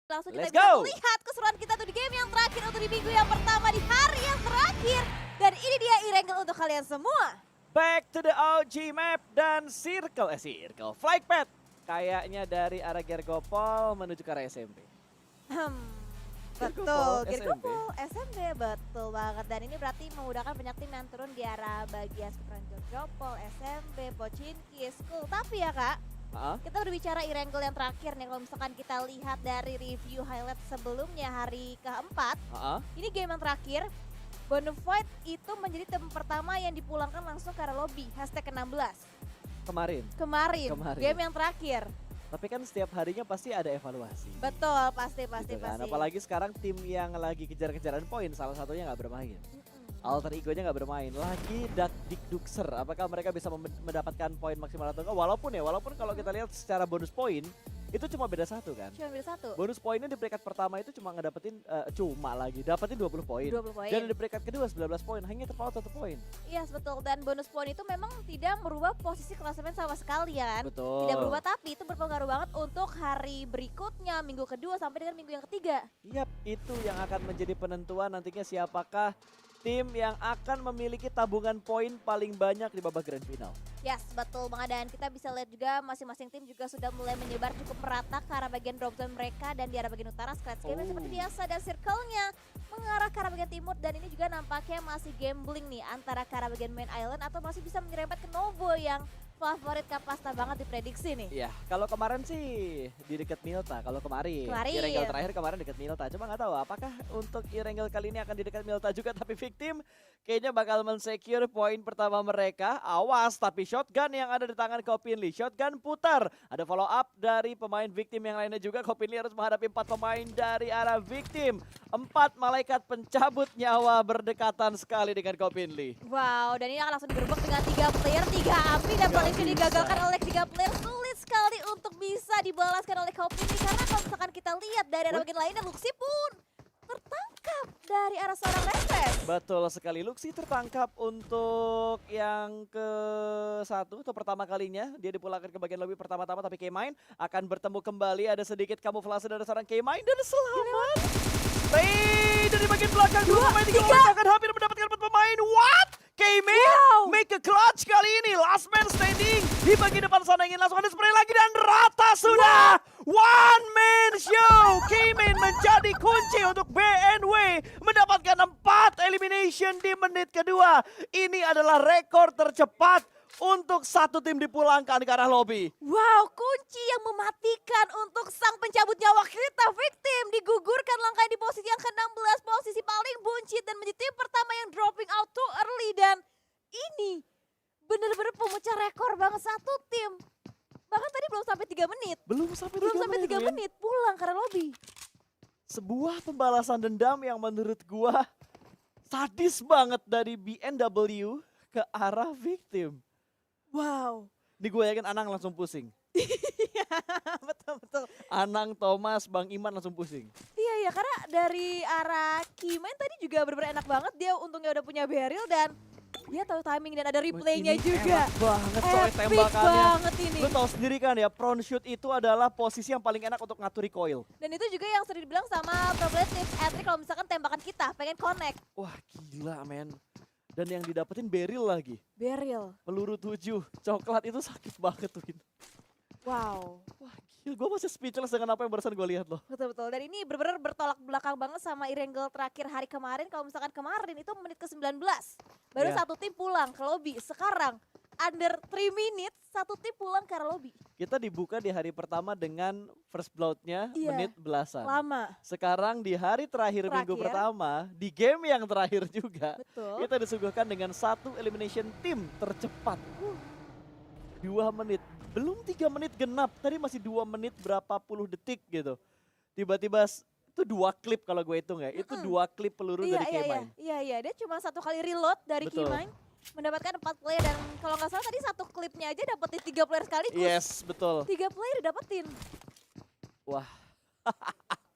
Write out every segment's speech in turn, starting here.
Langsung kita Let's bisa go! melihat keseruan kita tuh di game yang terakhir untuk di minggu yang pertama di hari yang terakhir. Dan ini dia e-wrangle untuk kalian semua. Back to the OG map dan circle, flight path. Kayaknya dari arah Gergopol menuju ke arah SMP. Betul, SMP. Gergopol, SMP, betul banget. Dan ini berarti memudahkan banyak tim yang turun di arah bagian sekitaran Gergopol, SMP, Pochinki, School. Tapi ya kak, kita berbicara e-wrangle yang terakhir nih. Kalau misalkan kita lihat dari review highlight sebelumnya hari keempat, ini game yang terakhir. Bonafide itu menjadi tim pertama yang dipulangkan langsung ke arah lobby, #16. Kemarin, game yang terakhir. Tapi kan setiap harinya pasti ada evaluasi. Betul, pasti. Gitu kan? Apalagi sekarang tim yang lagi kejar-kejaran poin, salah satunya nggak bermain. Alter Ego-nya nggak bermain. Lagi Dikdukser, apakah mereka bisa mendapatkan poin maksimal atau enggak? Walaupun kalau kita lihat secara bonus poin, itu cuma beda 1 kan? Cuma beda 1. Bonus poinnya di peringkat pertama itu cuma dapetin 20 poin. 20 poin. Dan di peringkat kedua 19 poin, hanya terpaut 1 poin. Iya, betul. Dan bonus poin itu memang tidak merubah posisi klasemen sama sekali ya kan? Betul. Tidak berubah, tapi itu berpengaruh banget untuk hari berikutnya, minggu kedua sampai dengan minggu yang ketiga. Yap, itu yang akan menjadi penentuan nantinya siapakah tim yang akan memiliki tabungan poin paling banyak di babak grand final. Yes, betul banget. Dan kita bisa lihat juga masing-masing tim juga sudah mulai menyebar cukup merata ke arah bagian drop zone mereka. Dan di arah bagian utara Scratch Game seperti biasa, dan circle-nya mengarah ke arah bagian timur. Dan ini juga nampaknya masih gambling nih antara ke arah bagian main island atau masih bisa menyerempet ke Novo yang favorit Kapasta banget diprediksi nih. Iya, kalau kemarin sih di dekat Milta. Kalau kemarin. E-wrangle terakhir kemarin dekat Milta. Cuma nggak tahu apakah untuk e-wrangle kali ini akan di dekat Milta juga. Tapi Victim kayaknya bakal men-secure poin pertama mereka. Awas, tapi shotgun yang ada di tangan Kopinli. Shotgun putar. Ada follow up dari pemain Victim yang lainnya juga. Kopinli harus menghadapi 4 pemain dari arah Victim. 4 malaikat pencabut nyawa berdekatan sekali dengan Kopinli. Wow, dan ini akan langsung digerebek dengan 3 player, 3 api, dan paling digagalkan oleh 3 player. Sulit sekali untuk bisa dibalaskan oleh Kopinli, karena kalau misalkan kita lihat dari arah bagian lainnya, Luxi pun tertangkap dari arah seorang Restless. Betul sekali, Luxi tertangkap untuk yang ke-1 atau pertama kalinya. Dia dipulangkan ke bagian lobby pertama-tama, tapi K-Mine akan bertemu kembali. Ada sedikit kamuflase dari seorang K-Mine dan selamat. Dari bagian belakang, 2 pemain 3 orang akan hampir mendapatkan 4 pemain. What? K-Mine make a clutch kali ini. Last man standing di bagian depan sana, ingin langsung ada spray lagi dan rata sudah. One man show. K-Mine menjadi kunci untuk BNW mendapatkan 4 elimination di menit kedua. Ini adalah rekor tercepat untuk satu tim dipulangkan ke arah lobby. Wow, kunci yang mematikan untuk sang pencabut nyawa kita. Victim digugurkan langkah di posisi yang ke-16, posisi paling buncit, dan menjadi tim pertama yang dropping out too early. Dan ini bener-bener pemecah rekor banget, satu tim. Bahkan tadi belum sampai 3 menit. Belum sampai 3 menit pulang ke arah lobby. Sebuah pembalasan dendam yang menurut gua sadis banget dari BNW ke arah Victim. Wow. Ini gue yakin Anang langsung pusing. Betul. Anang, Thomas, Bang Iman langsung pusing. Iya, karena dari arah Kimen tadi juga bener-bener enak banget. Dia untungnya udah punya barrel dan dia tahu timing dan ada replaynya Ini juga. Enak banget coy Epic tembakannya. banget ini. Lu tahu sendiri kan ya, prone shoot itu adalah posisi yang paling enak untuk ngatur recoil. Dan itu juga yang sering dibilang sama Problemative Atri kalau misalkan tembakan kita pengen connect. Wah gila men. Dan yang didapetin barrel lagi. Barrel. Peluru 7, coklat itu sakit banget tuh. Wow. Wah gila, gue masih speechless dengan apa yang barusan gue lihat loh. Betul. Dan ini benar-benar bertolak belakang banget sama e-wrangle terakhir hari kemarin. Kalau misalkan kemarin itu menit ke-19. Baru satu tim pulang ke lobby. Sekarang under 3 minutes satu tim pulang ke arah lobby. Kita dibuka di hari pertama dengan first blood-nya menit belasan. Lama. Sekarang di hari terakhir minggu pertama, di game yang terakhir juga, Betul. kita disuguhkan dengan 1 elimination tim tercepat. 2 menit, belum 3 menit genap, tadi masih 2 menit berapa puluh detik gitu. Tiba-tiba itu 2 klip kalau gue hitung ya, itu 2 klip peluru dari K-Mine. Iya, dia cuma 1 kali reload dari K-Mine. Mendapatkan 4 player dan kalau nggak salah tadi 1 klipnya aja dapetin 3 player sekaligus. Yes, betul. 3 player dapetin. Wah.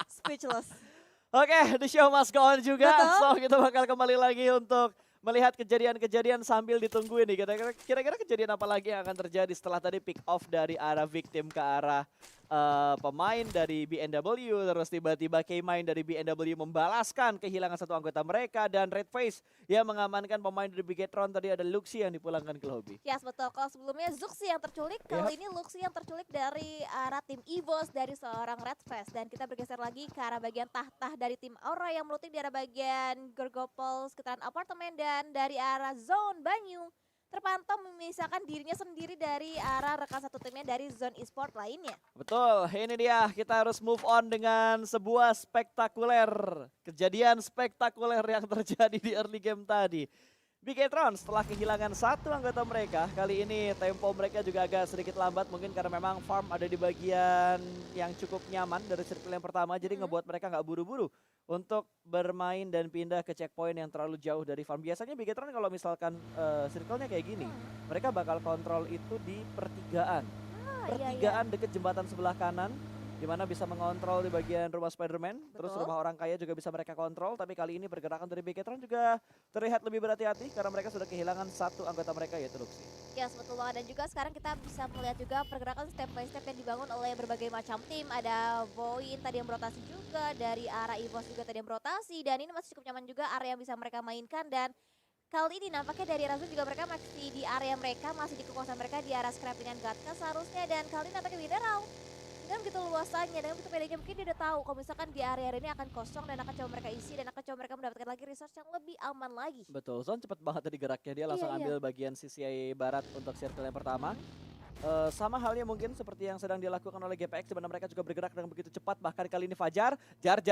Speechless. Oke, the show must go on juga. Betul. So kita bakal kembali lagi untuk melihat kejadian-kejadian sambil ditungguin nih. Kira-kira kejadian apa lagi yang akan terjadi setelah tadi pick off dari arah Victim ke arah pemain dari BNW, terus tiba-tiba K-Mine dari BNW membalaskan kehilangan satu anggota mereka, dan Red Face yang mengamankan pemain dari Bigetron. Tadi ada Luxi yang dipulangkan ke lobby. Yes, betul. Kalau sebelumnya Zuxi yang terculik, kali ini Luxi yang terculik dari arah tim EVOS dari seorang Red Face. Dan kita bergeser lagi ke arah bagian Tahtah dari tim Aura yang meluting di arah bagian Gorgopol sekitaran apartemen, dan dari arah Zone Banyu terpantau memisahkan dirinya sendiri dari arah rekan satu timnya dari Zone Esport lainnya. Betul, ini dia, kita harus move on dengan sebuah spektakuler, kejadian spektakuler yang terjadi di early game tadi. Bigetron setelah kehilangan satu anggota mereka, kali ini tempo mereka juga agak sedikit lambat, mungkin karena memang farm ada di bagian yang cukup nyaman dari circle yang pertama, jadi ngebuat mereka nggak buru-buru untuk bermain dan pindah ke checkpoint yang terlalu jauh dari farm. Biasanya Bigetron kalau misalkan circle-nya kayak gini, mereka bakal kontrol itu di pertigaan. Pertigaan deket jembatan sebelah kanan, di mana bisa mengontrol di bagian rumah Spider-Man, terus rumah orang kaya juga bisa mereka kontrol. Tapi kali ini pergerakan dari Bigetron juga terlihat lebih berhati-hati karena mereka sudah kehilangan satu anggota mereka, yaitu Luxi. Ya, betul banget. Dan juga sekarang kita bisa melihat juga pergerakan step by step yang dibangun oleh berbagai macam tim. Ada Void tadi yang berotasi juga, dari arah EVOS juga tadi yang berotasi, dan ini masih cukup nyaman juga area yang bisa mereka mainkan. Dan kali ini nampaknya dari Razul juga mereka masih di area mereka, masih di kekuasaan mereka di arah scrapping dan Gatka seharusnya. Dan kali ini nampaknya Mineral dengan begitu luasannya, dengan begitu pedenya, mungkin dia udah tahu kalau misalkan di area ini akan kosong dan akan coba mereka isi dan akan coba mereka mendapatkan lagi resource yang lebih aman lagi. Betul, Zon cepet banget tadi geraknya, dia langsung ambil bagian sisi barat untuk circle yang pertama. Sama halnya mungkin seperti yang sedang dilakukan oleh GPX, di mana mereka juga bergerak dengan begitu cepat. Bahkan kali ini Fajar, Jar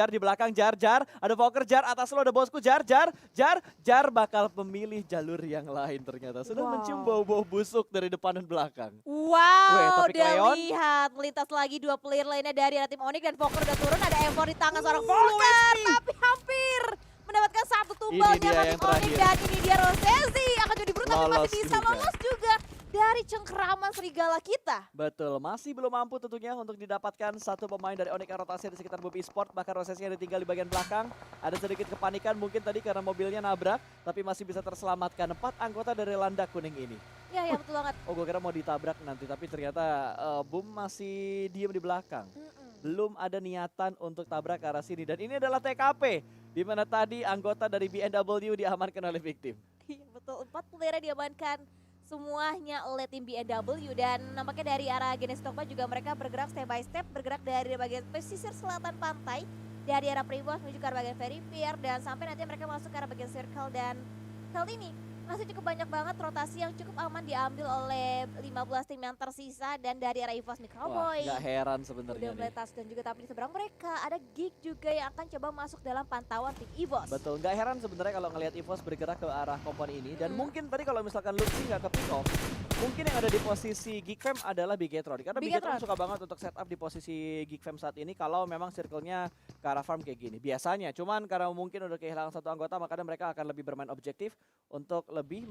di belakang, Jar, ada Poker, Jar, atas lo ada bosku, Jar bakal memilih jalur yang lain ternyata. Sudah mencium bau-bau busuk dari depan dan belakang. Wow, udah lihat melintas lagi dua player lainnya dari arah tim Onyx, dan Poker udah turun, ada M4 di tangan seorang Poker, tapi hampir mendapatkan satu tumbalnya dari Onyx, dan ini dia Rosesi akan jadi brutal tapi masih bisa lolos juga dari cengkeraman serigala kita. Betul, masih belum mampu tentunya untuk didapatkan satu pemain dari Onyx yang rotasi di sekitar Bob Esport. Bahkan Rosesnya ditinggal di bagian belakang. Ada sedikit kepanikan mungkin tadi karena mobilnya nabrak, tapi masih bisa terselamatkan 4 anggota dari landak kuning ini. Ya betul banget. Oh, gue kira mau ditabrak nanti, tapi ternyata Boom masih diem di belakang. Belum ada niatan untuk tabrak ke arah sini. Dan ini adalah TKP, di mana tadi anggota dari BNW diamankan oleh victim. Iya betul, 4 player diamankan semuanya oleh tim BNW, dan nampaknya dari arah Genestokpa juga mereka bergerak step by step, bergerak dari bagian pesisir selatan pantai, dari arah Primos menuju ke arah bagian Ferry Pier, dan sampai nanti mereka masuk ke arah bagian Circle. Dan kali ini masih cukup banyak banget rotasi yang cukup aman diambil oleh 15 tim yang tersisa, dan dari arah EVOS nih Cowboy. Wah, gak heran sebenarnya nih. Dan juga tapi di seberang mereka ada Geek juga yang akan coba masuk dalam pantauan tim EVOS. Betul, gak heran sebenarnya kalau ngelihat EVOS bergerak ke arah kompon ini. Dan mungkin tadi kalau misalkan Luxi gak ke pick off, mungkin yang ada di posisi Geek Fam adalah Bigetron. Karena Bigetron suka banget untuk setup di posisi Geek Fam saat ini kalau memang circle-nya ke arah farm kayak gini. Biasanya, cuman karena mungkin udah kehilangan satu anggota, makanya mereka akan lebih bermain objektif untuk lebih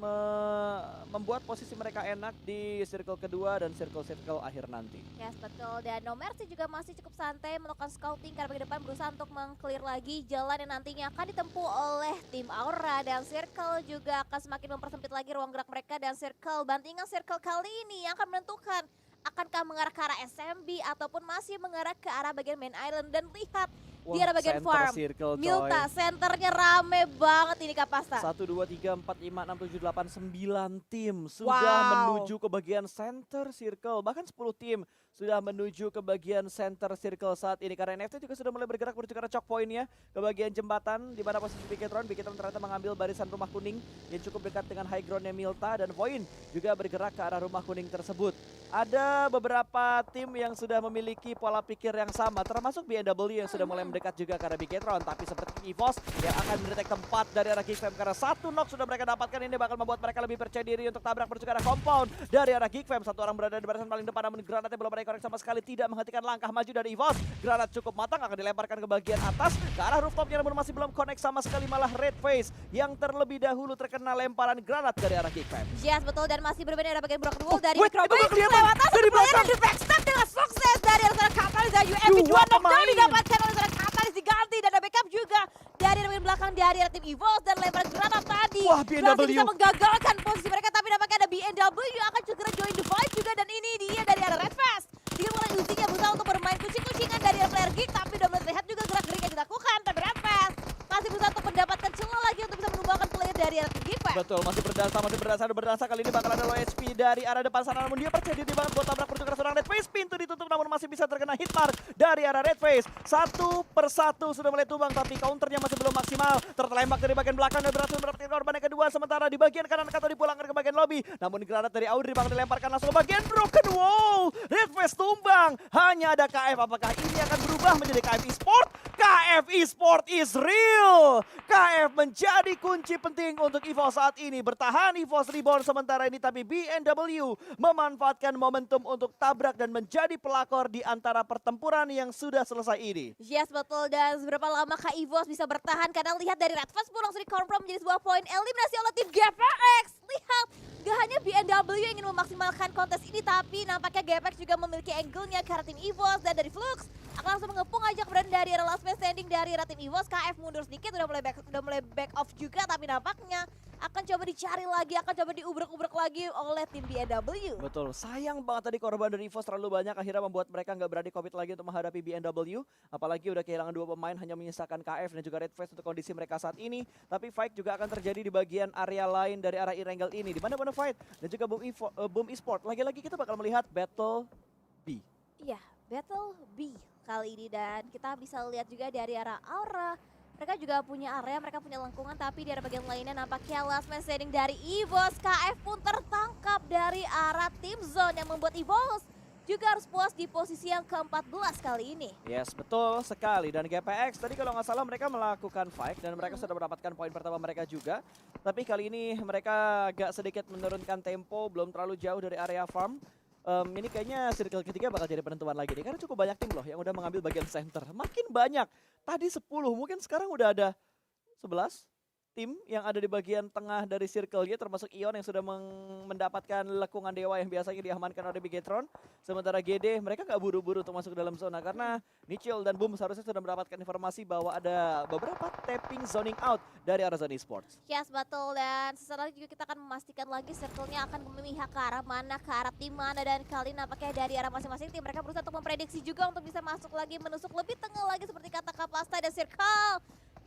membuat posisi mereka enak di circle kedua dan circle akhir nanti. Yes, betul. Dan No Mercy juga masih cukup santai melakukan scouting karena ke depan berusaha untuk meng-clear lagi jalan yang nantinya akan ditempuh oleh tim Aura, dan circle juga akan semakin mempersempit lagi ruang gerak mereka, dan circle bantingan circle kali ini yang akan menentukan akankah mengarah ke arah SMB ataupun masih mengarah ke arah bagian main island. Dan lihat di arah bagian farm, Milta, senternya rame banget ini Kapasta. 1, 2, 3, 4, 5, 6, 7, 8, 9 tim sudah menuju ke bagian center circle. Bahkan 10 tim sudah menuju ke bagian center circle saat ini. Karena NFT juga sudah mulai bergerak menuju ke arah choke point-nya, ke bagian jembatan di mana posisi Bigetron ternyata mengambil barisan rumah kuning yang cukup dekat dengan high ground-nya Milta, dan Voin juga bergerak ke arah rumah kuning tersebut. Ada beberapa tim yang sudah memiliki pola pikir yang sama, termasuk BNW yang sudah mulai mendekat juga ke arah Bigetron. Tapi seperti EVOS yang akan mendetek tempat dari arah Geek Fam, karena satu knock sudah mereka dapatkan, ini bakal membuat mereka lebih percaya diri untuk tabrak menuju ke arah compound dari arah Geek Fam. Satu orang berada di barisan paling depan, namun granatnya belum mereka korek sama sekali, tidak menghentikan langkah maju dari EVOS. Granat cukup matang, akan dilemparkan ke bagian atas ke arah rooftopnya, namun masih belum connect sama sekali. Malah Red Face yang terlebih dahulu terkena lemparan granat dari arah Geek Fam. Yes, betul. Dan masih berbeda dari bagian Broken Wolf dari Microbase lewat atas dari belakang, dan di backstab dengan sukses dari seorang Katalis. Dan UMP 2 knockdown didapatkan oleh seorang Katalis, diganti, dan ada backup juga dari bagian belakang dari tim EVOS, dan lemparan granat tadi berhasil bisa menggagalkan posisi mereka. Tapi nampaknya ada BNW yang akan segera join the fight juga, dan ini dia dari arah Red Fast. Dia mulai usinya berusaha Betul, masih berdasa kali ini bakal ada low HP dari arah depan sana, namun dia percaya diri banget buat tabrak pertukaran seorang Red Face. Pintu ditutup namun masih bisa terkena hit mark dari arah Red Face. Satu persatu sudah mulai tumbang tapi counternya masih belum maksimal. Tertembak dari bagian belakang dan berhasil mendapatkan korban yang kedua, sementara di bagian kanan Kato dipulangkan ke bagian lobby. Namun granat dari Audrey bakal dilemparkan langsung ke bagian broken wall. Red Face tumbang, hanya ada KF. Apakah ini akan berubah menjadi KF Esport? KF Esport is real. KF menjadi kunci penting untuk EVOS saat ini. Bertahan EVOS Reborn sementara ini, tapi BNW memanfaatkan momentum untuk tabrak dan menjadi pelakor di antara pertempuran yang sudah selesai ini. Yes, betul. Dan seberapa lama Kak EVOS bisa bertahan? Karena lihat dari Red Face pun langsung dikonfirm menjadi sebuah poin eliminasi oleh tim GPX. Lihat, gak hanya BNW yang ingin memaksimalkan kontes ini, tapi nampaknya GPX juga memiliki angle-nya ke arah tim EVOS. Dan dari Flux akan langsung mengepung aja keberadaan dari arah last man standing dari arah tim EVOS. KF mundur sedikit, udah mulai back off juga, tapi nampaknya akan coba dicari lagi, akan coba diubrek-ubrek lagi oleh tim BNW. Betul, sayang banget tadi korban dari EVOS terlalu banyak, akhirnya membuat mereka nggak berani commit lagi untuk menghadapi BNW. Apalagi udah kehilangan dua pemain, hanya menyisakan KF dan juga Red Face untuk kondisi mereka saat ini. Tapi fight juga akan terjadi di bagian area lain dari arah Irengel ini, di mana fight dan juga Boom Esport. Lagi-lagi kita bakal melihat Battle B. Iya, Battle B kali ini, dan kita bisa lihat juga dari arah Aura. Mereka juga punya area, mereka punya lengkungan, tapi di arah bagian lainnya nampaknya last man standing dari EVOS. KF pun tertangkap dari arah tim zone yang membuat EVOS juga harus puas di posisi yang ke-14 kali ini. Yes, betul sekali. Dan GPX tadi kalau nggak salah mereka melakukan fight dan mereka sudah mendapatkan poin pertama mereka juga. Tapi kali ini mereka agak sedikit menurunkan tempo, belum terlalu jauh dari area farm. Ini kayaknya circle ketiga bakal jadi penentuan lagi nih, karena cukup banyak tim loh yang udah mengambil bagian center. Makin banyak, tadi 10, mungkin sekarang udah ada 11 tim yang ada di bagian tengah dari circle-nya, termasuk Ion yang sudah mendapatkan lekungan dewa yang biasanya diamankan oleh Bigetron. Sementara GD mereka gak buru-buru untuk masuk ke dalam zona karena Nichil dan Boom seharusnya sudah mendapatkan informasi bahwa ada beberapa tapping zoning out dari arah Zone Esports. Yes, betul. Dan sesaat lagi juga kita akan memastikan lagi circle-nya akan memihak ke arah mana, ke arah tim mana. Dan kali ini nampaknya dari arah masing-masing tim mereka berusaha untuk memprediksi juga untuk bisa masuk lagi, menusuk lebih tengah lagi seperti kata Kapasta. Dan circle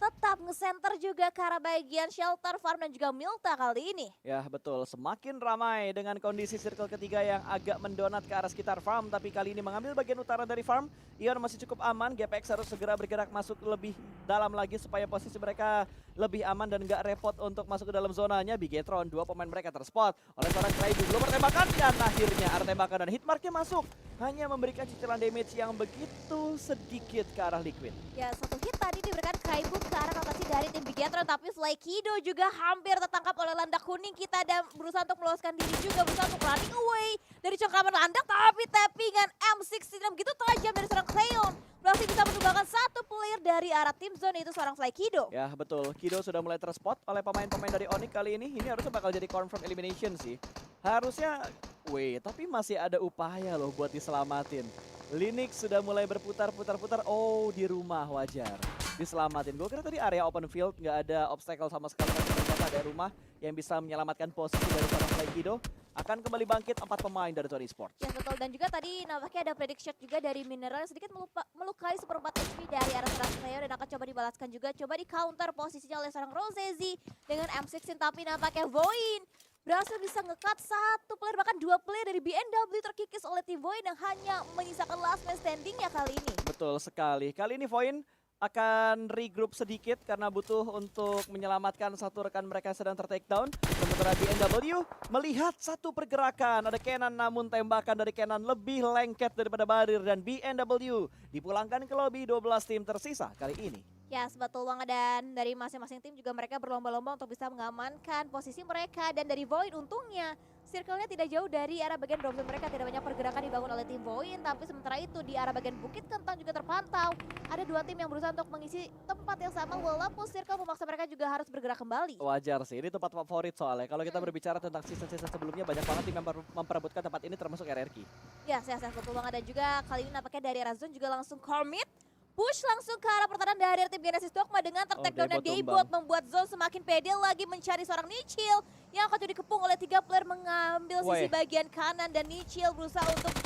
tetap nge-center juga ke arah bagian shelter, farm dan juga Milta kali ini. Ya betul, semakin ramai dengan kondisi circle ketiga yang agak mendonat ke arah sekitar farm. Tapi kali ini mengambil bagian utara dari farm, Ion masih cukup aman. GPX harus segera bergerak masuk lebih dalam lagi supaya posisi mereka lebih aman dan gak repot untuk masuk ke dalam zonanya. Bigetron, dua pemain mereka terspot oleh seorang Kraibu. Belum pertembakan dan akhirnya ada tembakan dan hitmarknya masuk. Hanya memberikan cicilan damage yang begitu sedikit ke arah Liquid. Ya, satu hit tadi diberikan Kraibu ke arah lokasi dari tim Bigetron, tapi Flykido juga hampir tertangkap oleh landak kuning kita dan berusaha untuk meloloskan diri juga, berusaha untuk running away dari cengkraman landak, tapi tappingan M16 begitu tajam dari seorang Crayon berhasil bisa menumbangkan satu player dari arah tim zone, yaitu seorang Flykido. Ya betul, Kido sudah mulai terspot oleh pemain-pemain dari Onyx kali ini. Ini harusnya bakal jadi confirm elimination sih. Harusnya, tapi masih ada upaya loh buat diselamatin. Linux sudah mulai berputar-putar-putar. Oh, di rumah, wajar diselamatin. Gue kira tadi area open field, nggak ada obstacle sama sekali. Ternyata ada rumah yang bisa menyelamatkan posisi dari seorang Flykido. Akan kembali bangkit 4 pemain dari Zone Esports. Ya betul, dan juga tadi nampaknya ada predict shot juga dari Mineral yang sedikit melukai seperempat HP dari arah seorang Cleo dan akan coba dibalaskan juga. Coba di counter posisinya oleh seorang Rosezi dengan M16, tapi nampaknya Voin berhasil bisa nge-cut satu player, bahkan dua player dari BNW terkikis oleh tim Voin yang hanya menyisakan last man standing ya kali ini. Betul sekali, kali ini Voin akan regroup sedikit karena butuh untuk menyelamatkan satu rekan mereka yang sedang ter-take down. Sementara BNW melihat satu pergerakan, ada Kenan namun tembakan dari Kenan lebih lengket daripada barir dan BNW dipulangkan ke lobby 12 tim tersisa kali ini. Ya, betul banget, dan dari masing-masing tim juga mereka berlomba-lomba untuk bisa mengamankan posisi mereka. Dan dari Void untungnya circle-nya tidak jauh dari arah bagian drop zone mereka, tidak banyak pergerakan dibangun oleh tim Void. Tapi sementara itu di arah bagian Bukit Kentang juga terpantau ada dua tim yang berusaha untuk mengisi tempat yang sama, walaupun circle memaksa mereka juga harus bergerak kembali. Wajar sih, ini tempat favorit soalnya. Kalau kita berbicara tentang season-season sebelumnya, banyak banget tim yang memperebutkan tempat ini termasuk RRQ. Ya, betul banget, dan juga kali ini nampaknya dari arah zone juga langsung commit. Push langsung ke arah pertahanan dari tim Genesis Dogma dengan tertakedown dan Daybot membuat Zone semakin pede lagi mencari seorang Nichil yang akan jadi dikepung oleh 3 player mengambil sisi bagian kanan, dan Nichil berusaha untuk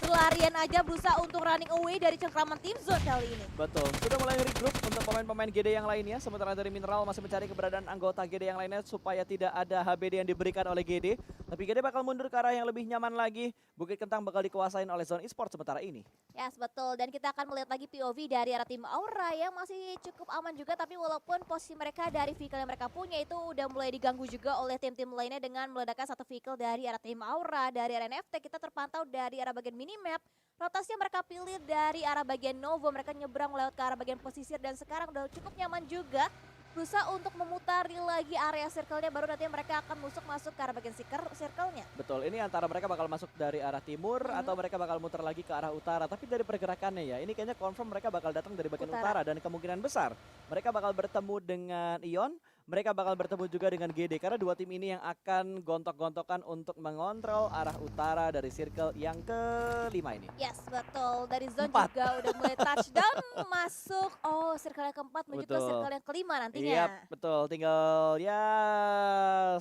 berlarian aja berusaha untuk running away dari cengkraman tim zone kali ini. Betul, sudah mulai regroup untuk pemain-pemain GD yang lainnya. Sementara dari Mineral masih mencari keberadaan anggota GD yang lainnya supaya tidak ada HBD yang diberikan oleh GD. Tapi GD bakal mundur ke arah yang lebih nyaman lagi. Bukit Kentang bakal dikuasain oleh Zone Esports sementara ini. Yes, betul. Dan kita akan melihat lagi POV dari arah tim Aura yang masih cukup aman juga. Tapi walaupun posisi mereka dari vehicle yang mereka punya itu udah mulai diganggu juga oleh tim-tim lainnya dengan meledakkan satu vehicle dari arah tim Aura. Dari arah NFT kita terpantau dari arah bagian minimap. Rotasi yang mereka pilih dari arah bagian Novo, mereka nyebrang lewat ke arah bagian pesisir dan sekarang udah cukup nyaman juga berusaha untuk memutari lagi area circle-nya, baru nanti mereka akan masuk ke arah bagian circle-nya. Betul, ini antara mereka bakal masuk dari arah timur atau mereka bakal muter lagi ke arah utara. Tapi dari pergerakannya ya, ini kayaknya confirm mereka bakal datang dari bagian utara dan kemungkinan besar mereka bakal bertemu dengan Ion. Mereka bakal bertemu juga dengan GD karena dua tim ini yang akan gontok-gontokan untuk mengontrol arah utara dari circle yang kelima ini. Yes, betul. Dari zone juga udah mulai touchdown masuk. Oh, circle yang keempat menuju ke circle yang kelima nantinya. Iya, betul. Tinggal ya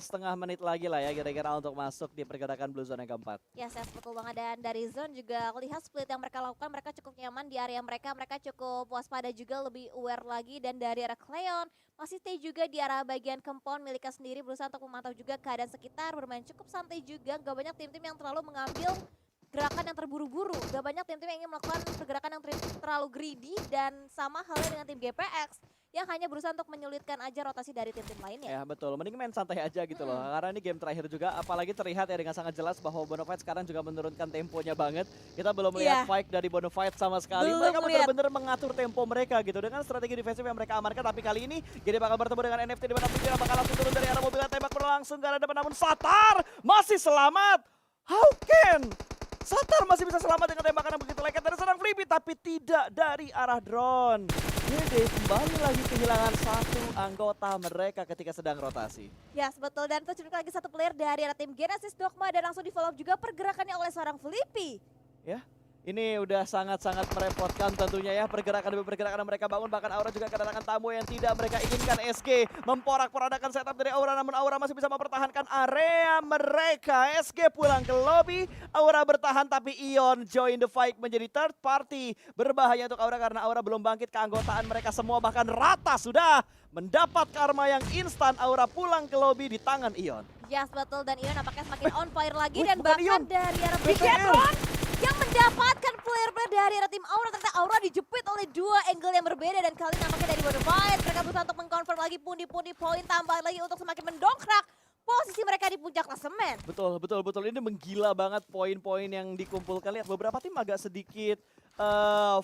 setengah menit lagi lah ya kira-kira untuk masuk di pergerakan Blue Zone yang keempat. Yes, betul banget. Dan dari zone juga aku lihat split yang mereka lakukan, mereka cukup nyaman di area mereka cukup waspada juga, lebih aware lagi. Dan dari arah Cleon masih stay juga di arah bagian compound miliknya sendiri, berusaha untuk memantau juga keadaan sekitar, bermain cukup santai juga. Gak banyak tim-tim yang terlalu mengambil gerakan yang terburu-buru, gak banyak tim-tim yang ingin melakukan pergerakan yang terlalu greedy, dan sama halnya dengan tim GPX yang hanya berusaha untuk menyulitkan aja rotasi dari tim-tim lainnya. Ya betul, mending main santai aja gitu loh, karena ini game terakhir juga, apalagi terlihat ya dengan sangat jelas bahwa Bonafide sekarang juga menurunkan temponya banget. Kita belum melihat fight dari Bonafide sama sekali, mereka benar-benar mengatur tempo mereka gitu dengan strategi defensif yang mereka amankan. Tapi kali ini GD bakal bertemu dengan NFT di mana Fikira bakal langsung turun dari arah mobil dan tembak berlangsung ke arah depan, namun Satar masih selamat. How can Satar masih bisa selamat dengan tembakan yang begitu lengket dari seorang Flippy, tapi tidak dari arah drone. GD kembali lagi kehilangan satu anggota mereka ketika sedang rotasi. Yes, betul. Dan terjun lagi satu player dari arah tim Genesis Dogma dan langsung di follow juga pergerakannya oleh seorang Flippy. Ya, ini udah sangat-sangat merepotkan tentunya ya, pergerakan demi pergerakan yang mereka bangun. Bahkan Aura juga kedatangan tamu yang tidak mereka inginkan. SG memporak-porandakan setup dari Aura, namun Aura masih bisa mempertahankan area mereka. SG pulang ke lobby, Aura bertahan tapi Ion join the fight menjadi third party. Berbahaya untuk Aura karena Aura belum bangkit, keanggotaan mereka semua bahkan rata sudah mendapat karma yang instan. Aura pulang ke lobby di tangan Ion. Yes, betul. Dan Ion nampaknya semakin on fire lagi dan bahkan dari arah Bigetron yang mendapatkan player-player dari arah tim Aura. Ternyata Aura dijepit oleh dua angle yang berbeda dan kali nampaknya dari Bonafide mereka berusaha untuk mengkonfirm lagi pundi-pundi poin tambahan lagi untuk semakin mendongkrak posisi mereka di puncak klasemen. Betul. Ini menggila banget poin-poin yang dikumpulkan. Lihat beberapa tim agak sedikit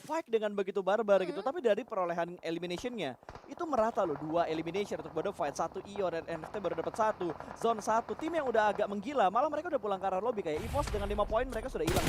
fight dengan begitu barbar gitu. Tapi dari perolehan eliminationnya itu merata loh. 2 elimination untuk Bonafide, 1 Ion dan NFT baru dapat 1. Zone 1 tim yang udah agak menggila. Malah mereka udah pulang ke arah lobby kayak EVOS dengan 5 poin mereka sudah hilang.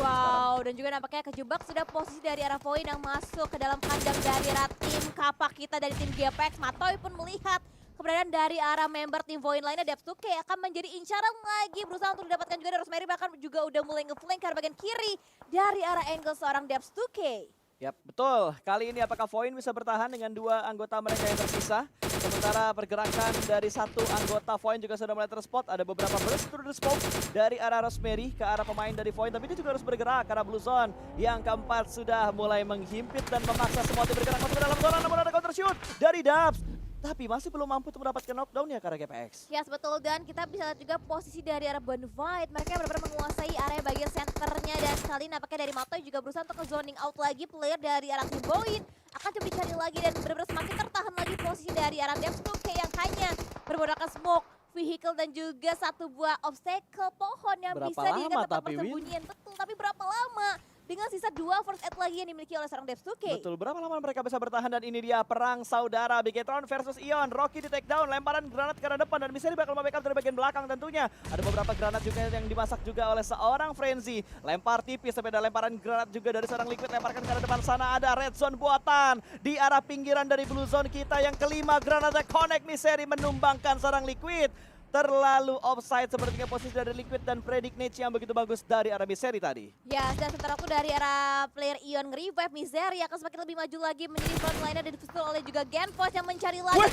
Wow, dan juga nampaknya kejebak sudah posisi dari arah poin yang masuk ke dalam kandang dari arah tim kapak kita dari tim GPX. Matoy pun melihat keberadaan dari arah member tim Void lainnya, Depstuke akan menjadi incaran lagi, berusaha untuk didapatkan juga dari Rosemary, bahkan juga udah mulai nge-flank ke arah bagian kiri dari arah angle seorang Depstuke. Yap, betul. Kali ini apakah Void bisa bertahan dengan 2 anggota mereka yang terpisah? Sementara pergerakan dari satu anggota Void juga sudah mulai terspot. Ada beberapa burst through the smoke dari arah Rosemary ke arah pemain dari Void. Tapi dia juga harus bergerak karena Blue Zone yang keempat sudah mulai menghimpit dan memaksa semua tim bergerak masuk ke dalam zona. Namun ada counter shoot dari Dubs. Tapi masih belum mampu untuk mendapatkan knockdown ya karena GPX. Yes, betul. Dan kita bisa lihat juga posisi dari arah Bonafide. Mereka benar-benar menguasai area bagian centernya. Dan kali ini nampaknya dari Matoy juga berusaha untuk zoning out lagi player dari arah tim Void. Akan coba dicari lagi dan benar-benar semakin tertahan lagi posisi dari arah Depstuke yang hanya bermodalkan smoke, vehicle dan juga satu buah obstacle pohon yang berapa bisa dijadikan tempat tapi, persembunyian. Betul, tapi berapa lama? Dengan sisa 2 first aid lagi yang dimiliki oleh seorang Depstuke. Betul, berapa lama mereka bisa bertahan dan ini dia perang saudara Bigetron versus Ion. Rocky di take down, lemparan granat ke arah depan dan Misery bakal membackup dari bagian belakang tentunya. Ada beberapa granat juga yang dimasak juga oleh seorang Frenzy. Lempar tipis, tapi ada lemparan granat juga dari seorang Liquid, lemparkan ke arah depan sana. Ada red zone buatan di arah pinggiran dari blue zone kita yang kelima. Granatnya connect, Misery menumbangkan seorang Liquid. Terlalu offside sepertinya posisi dari Liquid dan Predict Niche yang begitu bagus dari arah Misery tadi. Ya, dan sementara itu dari arah player Ion nge-revive, Misery akan semakin lebih maju lagi menjadi frontliner dan disusul oleh juga Genfos yang mencari lagi.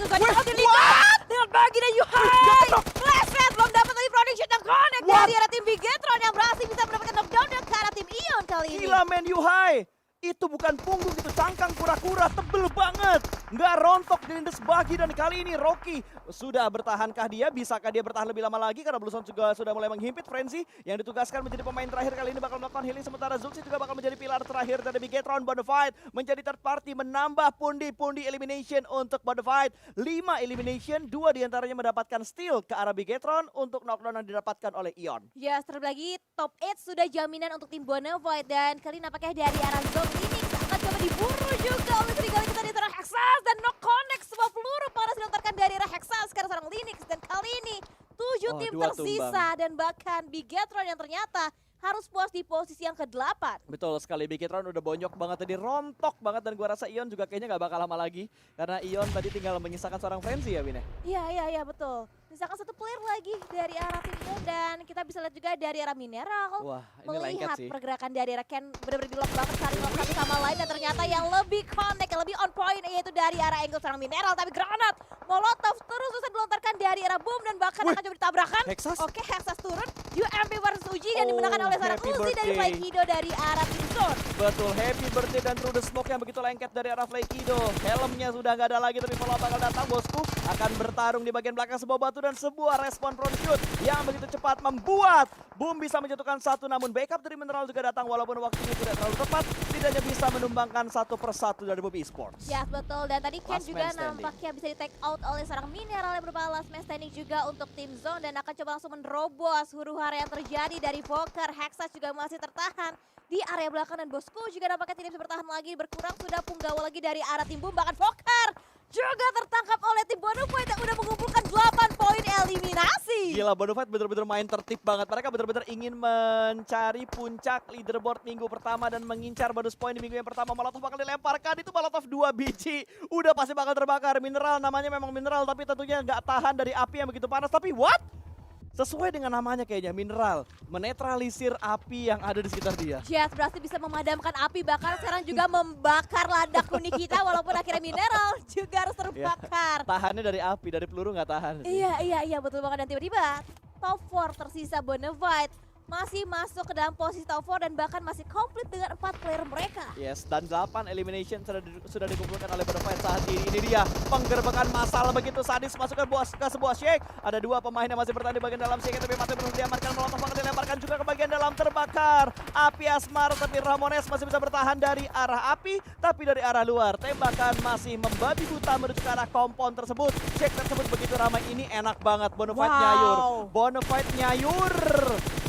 Dengan bagi dan Yuhai. Leset, belum dapat lagi Morning Shot yang connect dari arah tim Bigetron yang berhasil bisa mendapatkan knockdown dan ke arah tim Ion kali ini. Gila men Yuhai. Itu bukan punggung, itu cangkang kura-kura, tebel banget. Nggak rontok, dilindes bagi, dan kali ini Rocky sudah bertahankah dia? Bisakah dia bertahan lebih lama lagi? Karena Bluezone juga sudah mulai menghimpit Frenzy yang ditugaskan menjadi pemain terakhir kali ini bakal melakukan healing. Sementara Zuxi juga bakal menjadi pilar terakhir dari Bigetron. Bonafide menjadi third party, menambah pundi-pundi elimination untuk Bonafide. 5 elimination, 2 diantaranya mendapatkan steal ke arah Bigetron untuk knockdown yang didapatkan oleh Ion. Ya, terlebih lagi top 8 sudah jaminan untuk tim Bonafide dan kali ini nampaknya dari arah Zone Linix akan coba diburu juga oleh serigala kita di arah Hexas dan no connect, sebuah peluru panas dilontarkan dari arah Hexas ke arah seorang Linix dan kali ini 7 tim tersisa dan bahkan Bigetron yang ternyata harus puas di posisi yang ke-8. Betul sekali, Bigetron udah bonyok banget tadi, rontok banget, dan gua rasa Ion juga kayaknya gak bakal lama lagi karena Ion tadi tinggal menyisakan seorang Frenzy ya Win. Iya betul. Misalkan satu player lagi dari arah tim Ion dan kita bisa lihat juga dari arah Mineral. Wah, ini lengket melihat sih. pergerakan dari arah Ken benar-benar di-lock banget saling lock satu sama lain dan ternyata yang lebih connect, yang lebih on point yaitu dari arah angle seorang Mineral, tapi granat Molotov terus-terusan dilontarkan dari arah Boom dan bahkan akan coba ditabrakan. Hexas? Oke, Hexas turun, UMP versus Uji dan dimenangkan oleh seorang happy Uzi dari birthday. Flykido dari arah tim Zone. Betul, happy birthday dan through the smoke yang begitu lengket dari arah Flykido. Helmnya sudah gak ada lagi, tapi follow up bakal datang bosku. Akan bertarung di bagian belakang sebuah batu dan sebuah respon front shoot yang begitu cepat membuat Boom bisa menjatuhkan satu, namun backup dari Mineral juga datang walaupun waktunya tidak terlalu tepat. Setidaknya bisa menumbangkan satu persatu dari Boom Esports. Ya betul, dan tadi Ken Last juga man standing. nampaknya bisa di take out oleh seorang Mineral yang berupa last man standing juga untuk tim Zone dan akan coba langsung menerobos huru-hara yang terjadi dari Volker. Hexas juga masih tertahan di area belakang dan bosku juga nampaknya tidak bisa bertahan lagi, berkurang sudah punggawa lagi dari arah tim Boom, bahkan Volker juga tertangkap oleh tim Bonafide yang udah mengumpulkan 8 poin eliminasi. Gila, Bonafide bener-bener main tertib banget. Mereka bener-bener ingin mencari puncak leaderboard minggu pertama dan mengincar bonus poin di minggu yang pertama. Molotov bakal dilemparkan, itu Molotov 2 biji. Udah pasti bakal terbakar. Mineral, namanya memang Mineral, tapi tentunya nggak tahan dari api yang begitu panas. Tapi what? Sesuai dengan namanya kayaknya, Mineral menetralisir api yang ada di sekitar dia. Jazz berhasil bisa memadamkan api, bahkan sekarang juga membakar ladak kuning kita walaupun akhirnya Mineral juga harus terbakar. Tahannya dari api, dari peluru nggak tahan. Iya betul banget, dan tiba-tiba top 4 tersisa Bonafide masih masuk ke dalam posisi top 4 dan bahkan masih komplit dengan 4 player mereka. Yes, dan 8 elimination sudah dikumpulkan oleh Bonafide saat ini. Ini dia penggerbekan massal begitu sadis masuk ke sebuah shake. Ada 2 pemain yang masih bertahan di bagian dalam shake, tapi mati belum diamarkan. Molotov bakal dilemparkan juga ke bagian dalam, terbakar. Api asmar, tapi Ramones masih bisa bertahan dari arah api, tapi dari arah luar. Tembakan masih membabi buta menuju ke arah kompon tersebut. Shake tersebut begitu ramai, ini enak banget. Bonafide nyayur. Bonafide nyayur.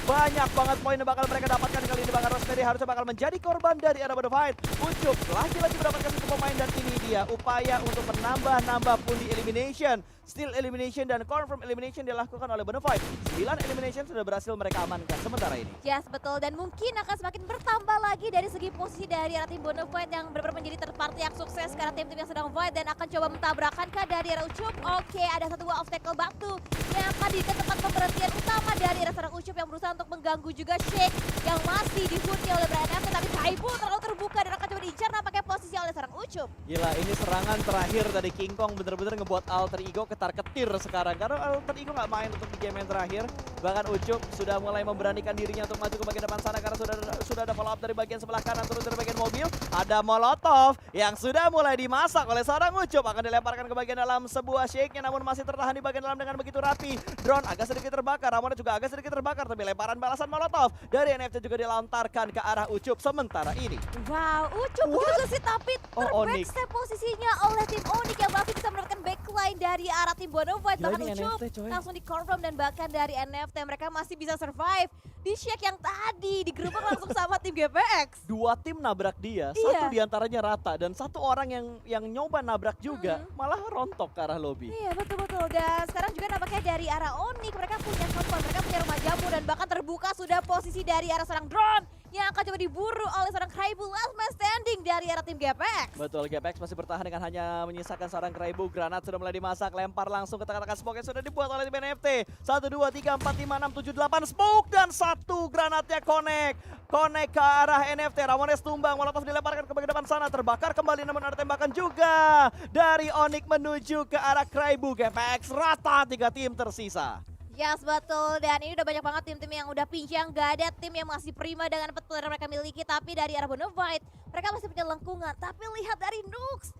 Banyak banget poin yang bakal mereka dapatkan kali ini. Bahkan Rosemary harusnya bakal menjadi korban dari arah Bonafide. Ucup lagi-lagi mendapatkan satu pemain dan ini dia upaya untuk menambah pundi elimination. Steal elimination dan confirm elimination dilakukan oleh Bonafide. 9 elimination sudah berhasil mereka amankan sementara ini. Yes, betul, dan mungkin akan semakin bertambah lagi dari segi posisi dari arah tim Bonafide yang benar-benar menjadi third party yang sukses karena tim-tim yang sedang fight dan akan coba mentabrakan ke dari arah Ucup. Oke, ada satu buah obstacle batu yang akan di tempat pemberhentian utama dari arah seorang Ucup yang berusaha untuk mengganggu juga Shake yang masih dihuni oleh Brian F, tapi Kaibu terlalu terbuka dan akan coba diincar nampaknya posisi oleh seorang Ucup. Gila, ini serangan terakhir dari King Kong bener-bener ngebuat alter ego ketar-ketir sekarang. Karena alter ego nggak main untuk di game yang terakhir. Bahkan Ucup sudah mulai memberanikan dirinya untuk maju ke bagian depan sana karena sudah ada follow up dari bagian sebelah kanan turun dari bagian mobil. Ada Molotov yang sudah mulai dimasak oleh seorang Ucup, akan dilemparkan ke bagian dalam sebuah shake-nya namun masih tertahan di bagian dalam dengan begitu rapi. Drone agak sedikit terbakar, Ramonnya juga agak sedikit terbakar, tapi lemparan balasan Molotov dari NFT juga dilontarkan ke arah Ucup sementara ini. Wow, Ucup juga sih, tapi Onyx terbackstep posisinya oleh tim Onyx yang masih bisa mendapatkan backline dari arah tim Bonafide. Bahkan ini Ucup NFT, coy. langsung di-confirm dan bahkan dari NFT mereka masih bisa survive di shake yang tadi digerubah langsung sama tim GPX. 2 tim nabrak dia, satu diantaranya rata dan satu orang yang nyoba nabrak juga malah rontok ke arah lobby. Iya betul-betul, dan sekarang juga nampaknya dari arah Onyx mereka punya kompon, mereka punya rumah jamu dan bahkan terbuka sudah posisi dari arah seorang drone yang akan coba diburu oleh seorang Kraibu, last man standing dari arah tim GPX. Betul, GPX masih bertahan dengan hanya menyisakan seorang Kraibu. Granat sudah mulai dimasak, lempar langsung ke tengah-tengah smoke yang sudah dibuat oleh tim NFT. 1, 2, 3, 4, 5, 6, 7, 8 smoke dan 1 granatnya connect ke arah NFT. Ramones tumbang, Molotov dilemparkan ke bagian depan sana, terbakar kembali namun ada tembakan juga dari Onyx menuju ke arah Kraibu. GPX rata, 3 tim tersisa. Yes, betul. Dan ini udah banyak banget tim-tim yang udah pincang. Gak ada tim yang masih prima dengan 4 player mereka miliki. Tapi dari arah Bonafide, mereka masih punya lengkungan. Tapi lihat dari Nux,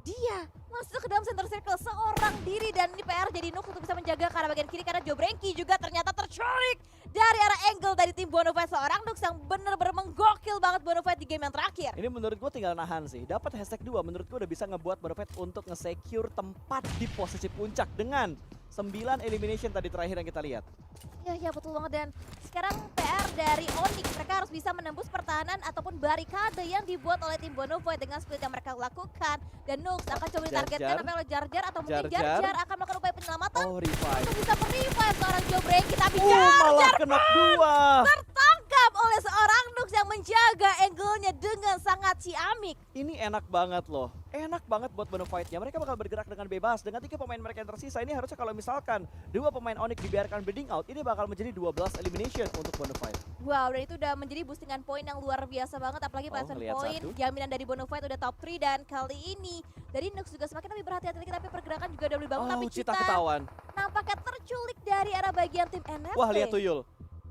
dia masuk ke dalam center circle seorang diri. Dan ini PR jadi Nux untuk bisa menjaga ke arah bagian kiri. Karena Jobrenki juga ternyata tercorik dari arah angle dari tim Bonafide. Seorang Nux yang bener-bener menggokil banget Bonafide di game yang terakhir. Ini menurut gue tinggal nahan sih. Dapat hashtag 2 menurut gue udah bisa ngebuat Bonafide untuk nge-secure tempat di posisi puncak dengan 9 elimination tadi terakhir yang kita lihat. Ya betul banget. Dan sekarang PR dari Onyx, mereka harus bisa menembus pertahanan ataupun barikade yang dibuat oleh tim Bonafide dengan split yang mereka lakukan. Dan Nux akan coba ditargetkan apa oleh Jar-Jar atau mungkin Jar-Jar akan melakukan upaya penyelamatan untuk bisa merevive seorang Jobrenki. Tapi malah Jar-Jar kena 2. tertangkap oleh seorang Nux yang menjaga angle-nya dengan sangat ciamik. Ini enak banget loh. Enak banget buat Bonafide-nya. Mereka bakal bergerak dengan bebas. Dengan 3 pemain mereka yang tersisa ini harusnya kalau misalkan 2 pemain Onyx dibiarkan bleeding out, ini bakal menjadi 12 elimination untuk Bonafide. Wow, dan itu udah menjadi boostingan poin yang luar biasa banget. Apalagi placement poin, jaminan dari Bonafide udah top 3. Dan kali ini dari Nux juga semakin lebih berhati-hati lagi. Tapi pergerakan juga udah lebih bangun. Tapi Cita kita ketahuan. nampaknya terculik dari arah bagian tim NFT. Wah, lihat Tuyul.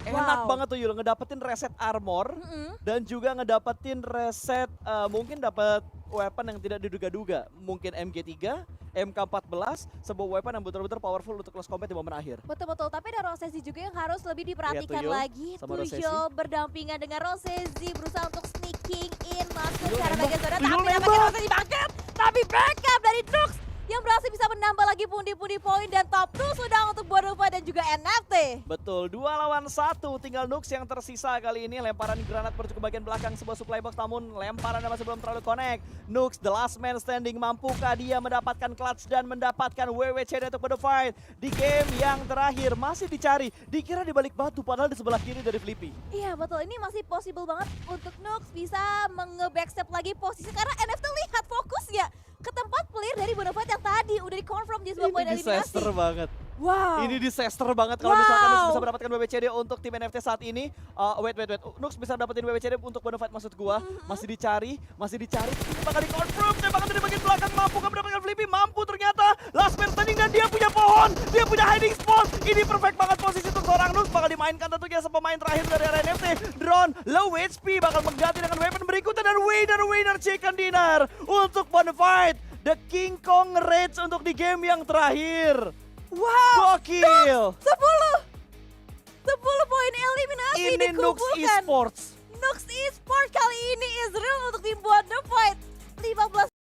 Enak banget Tuyul ngedapetin reset armor dan juga ngedapetin reset mungkin dapat weapon yang tidak diduga-duga. Mungkin MG3, MK14, sebuah weapon yang betul-betul powerful untuk close combat di momen akhir. Betul-betul, tapi ada Rosesi juga yang harus lebih diperhatikan Tuyul lagi. Tuyul berdampingan dengan Rosesi berusaha untuk sneaking in masuk ke arah bagian zona. Tapi nampaknya Rosesi bangkit. Tapi backup dari Nux yang berhasil bisa menambah lagi pundi-pundi poin dan top 2 sudah untuk Bonafide dan juga NFT. Betul, 2 lawan 1, tinggal Nux yang tersisa kali ini. Lemparan granat menuju ke bagian belakang sebuah supply box, namun lemparan masih belum terlalu connect. Nux, the last man standing, mampukah dia mendapatkan clutch dan mendapatkan WWCD untuk Bonafide di game yang terakhir? Masih dicari, dikira di balik batu padahal di sebelah kiri dari Flippy. Iya betul, ini masih possible banget untuk Nux bisa nge-backstep lagi posisi karena NFT lihat fokusnya ke tempat player dari Bonafide yang tadi udah di-confirm di sebuah poin eliminasi. Ini disaster banget. Wow. Ini disaster banget kalau misalkan Nux bisa mendapatkan WWCD untuk tim NFT saat ini. Wait. Nux bisa dapetin WWCD untuk Bonafide maksud gua. Masih dicari. Ini bakal di-confirm. Tembakan dari bagian belakang, mampu gak mendapatkan Flippy? Mampu ternyata. Last man standing dan dia punya pohon. Dia punya hiding spot. Ini perfect banget posisi untuk seorang Nux. Bakal dimainkan tentunya pemain terakhir dari area NFT. Drone, low HP bakal mengganti dengan weapon berikutnya. Dan winner chicken dinner untuk Bonafide. The King Kong Rage untuk di game yang terakhir. Wow, gokil. 10 poin eliminasi ini dikumpulkan. Nux Esports. Nux Esports kali ini is real untuk tim Bonafide. 15